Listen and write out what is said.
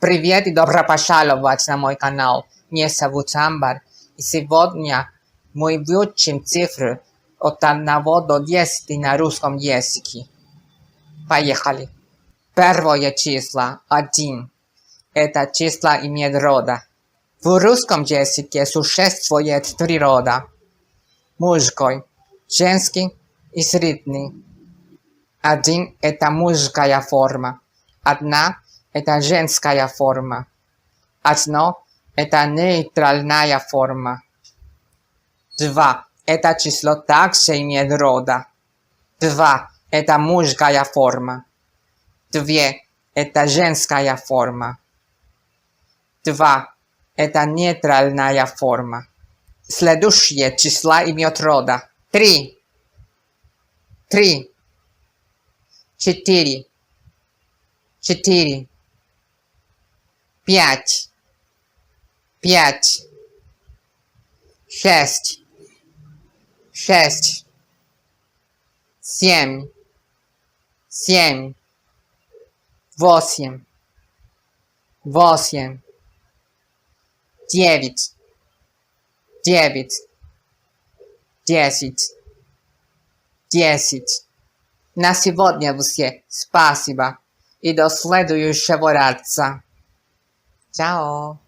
Привет и добро пожаловать на мой канал. Меня зовут Амбар, и сегодня мы выучим цифры от 1 до 10 на русском языке. Поехали. Первое число 1. Это число имеет рода. В русском языке существует 3 рода. Мужской, женский и средний. 1 – это мужская форма. 1 – это женская форма. 1 – это нейтральная форма. 2 – это число также имеет рода. 2 – это мужская форма. 2 – это женская форма. 2 – это нейтральная форма. Следующее число имеет рода. 3. 3. 4. 4. 5. 5. 6. 6. 7. 7. 8. 8. 9. 9. 10. 10. На сегодня все. Спасибо. И до следующего раза. Чао.